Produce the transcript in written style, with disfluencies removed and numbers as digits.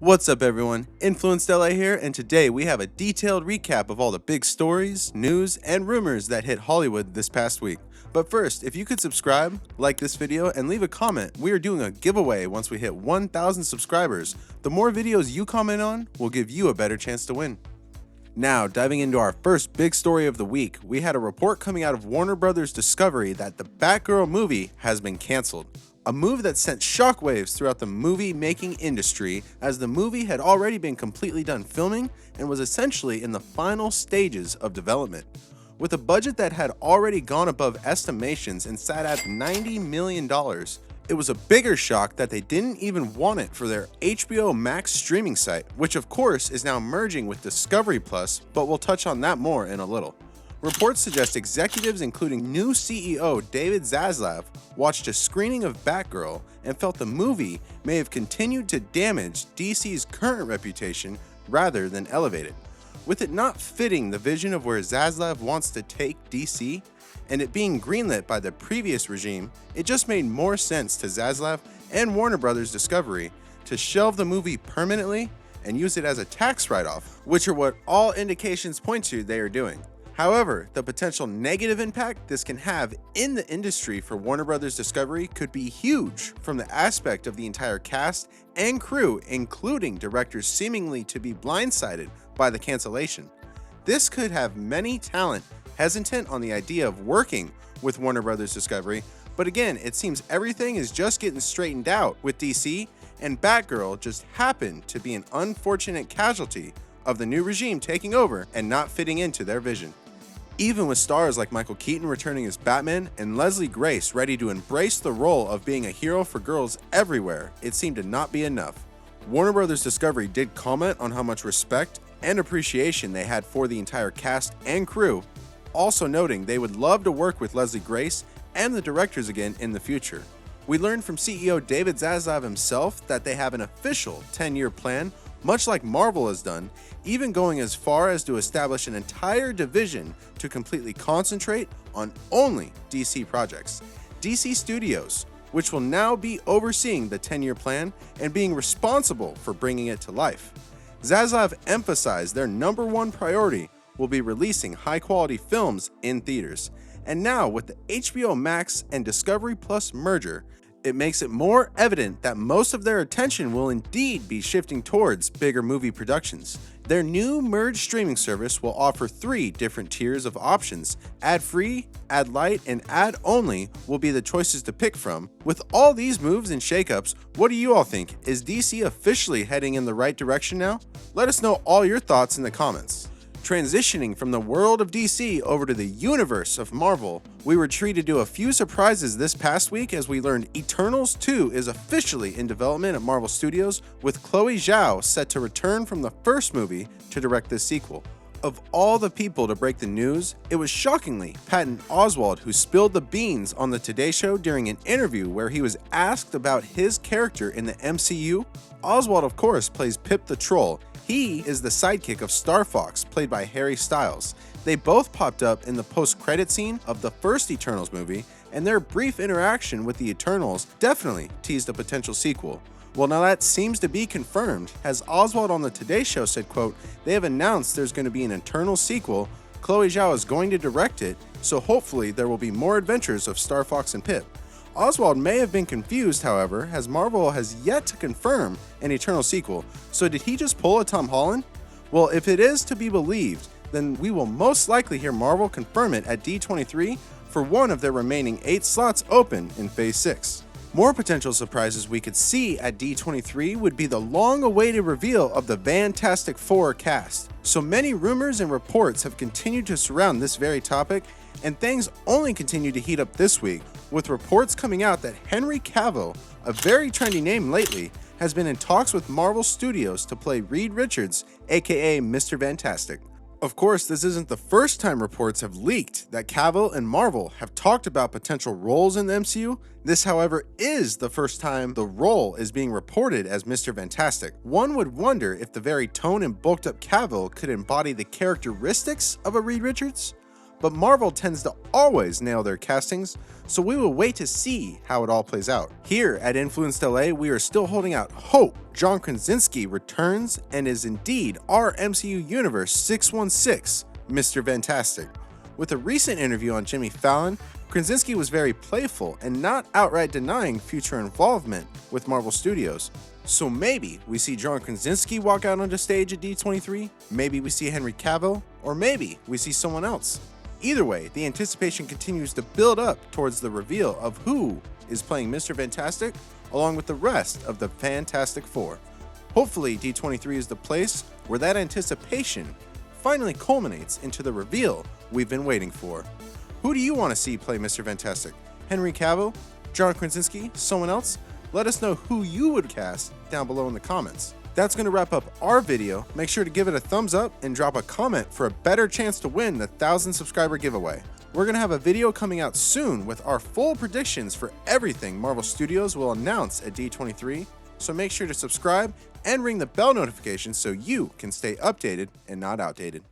What's up everyone, Influenced LA here, and today we have a detailed recap of all the big stories, news, and rumors that hit Hollywood this past week. But first, if you could subscribe, like this video, and leave a comment, we are doing a giveaway once we hit 1,000 subscribers. The more videos you comment on will give you a better chance to win. Now, diving into our first big story of the week, we had a report coming out of Warner Brothers Discovery that the Batgirl movie has been canceled. A move that sent shockwaves throughout the movie-making industry, as the movie had already been completely done filming and was essentially in the final stages of development. With a budget that had already gone above estimations and sat at $90 million, it was a bigger shock that they didn't even want it for their HBO Max streaming site, which of course is now merging with Discovery Plus, but we'll touch on that more in a little. Reports suggest executives, including new CEO David Zaslav, watched a screening of Batgirl and felt the movie may have continued to damage DC's current reputation rather than elevate it. With it not fitting the vision of where Zaslav wants to take DC, and it being greenlit by the previous regime, it just made more sense to Zaslav and Warner Brothers Discovery to shelve the movie permanently and use it as a tax write-off, which are what all indications point to they are doing. However, the potential negative impact this can have in the industry for Warner Brothers Discovery could be huge from the aspect of the entire cast and crew, including directors seemingly to be blindsided by the cancellation. This could have many talent hesitant on the idea of working with Warner Brothers Discovery, but again, it seems everything is just getting straightened out with DC, and Batgirl just happened to be an unfortunate casualty of the new regime taking over and not fitting into their vision. Even with stars like Michael Keaton returning as Batman and Leslie Grace ready to embrace the role of being a hero for girls everywhere, it seemed to not be enough. Warner Brothers Discovery did comment on how much respect and appreciation they had for the entire cast and crew, also noting they would love to work with Leslie Grace and the directors again in the future. We learned from CEO David Zaslav himself that they have an official 10-year plan, much like Marvel has done, even going as far as to establish an entire division to completely concentrate on only DC projects. DC Studios, which will now be overseeing the 10-year plan and being responsible for bringing it to life. Zaslav emphasized their number one priority will be releasing high-quality films in theaters. And now with the HBO Max and Discovery Plus merger, it makes it more evident that most of their attention will indeed be shifting towards bigger movie productions. Their new merged streaming service will offer 3 different tiers of options. Ad-free, ad-light, and ad-only will be the choices to pick from. With all these moves and shakeups, what do you all think? Is DC officially heading in the right direction now? Let us know all your thoughts in the comments. Transitioning from the world of DC over to the universe of Marvel, we were treated to a few surprises this past week as we learned Eternals 2 is officially in development at Marvel Studios, with Chloe Zhao set to return from the first movie to direct this sequel. Of all the people to break the news, it was shockingly Patton Oswalt who spilled the beans on the Today Show during an interview where he was asked about his character in the MCU. Oswalt, of course, plays Pip the Troll. He is the sidekick of Star Fox, played by Harry Styles. They both popped up in the post-credit scene of the first Eternals movie, and their brief interaction with the Eternals definitely teased a potential sequel. Well, now that seems to be confirmed, as Oswalt on the Today Show said, quote, "They have announced there's going to be an Eternals sequel. Chloe Zhao is going to direct it, so hopefully there will be more adventures of Star Fox and Pip." Oswald may have been confused, however, as Marvel has yet to confirm an Eternal sequel. So did he just pull a Tom Holland? Well, if it is to be believed, then we will most likely hear Marvel confirm it at D23 for one of their remaining 8 slots open in Phase 6. More potential surprises we could see at D23 would be the long-awaited reveal of the Fantastic Four cast. So many rumors and reports have continued to surround this very topic, and things only continue to heat up this week, with reports coming out that Henry Cavill, a very trendy name lately, has been in talks with Marvel Studios to play Reed Richards, aka Mr. Fantastic. Of course, this isn't the first time reports have leaked that Cavill and Marvel have talked about potential roles in the MCU. This, however, is the first time the role is being reported as Mr. Fantastic. One would wonder if the very toned and bulked up Cavill could embody the characteristics of a Reed Richards. but Marvel tends to always nail their castings, so we will wait to see how it all plays out. Here at Influenced LA, we are still holding out hope John Krasinski returns and is indeed our MCU Universe 616, Mr. Fantastic. With a recent interview on Jimmy Fallon, Krasinski was very playful and not outright denying future involvement with Marvel Studios. So maybe we see John Krasinski walk out onto stage at D23, maybe we see Henry Cavill, or maybe we see someone else. Either way, the anticipation continues to build up towards the reveal of who is playing Mr. Fantastic, along with the rest of the Fantastic Four. Hopefully, D23 is the place where that anticipation finally culminates into the reveal we've been waiting for. Who do you want to see play Mr. Fantastic? Henry Cavill? John Krasinski? Someone else? Let us know who you would cast down below in the comments. That's going to wrap up our video. Make sure to give it a thumbs up and drop a comment for a better chance to win the 1,000 subscriber giveaway. We're going to have a video coming out soon with our full predictions for everything Marvel Studios will announce at D23, so make sure to subscribe and ring the bell notification so you can stay updated and not outdated.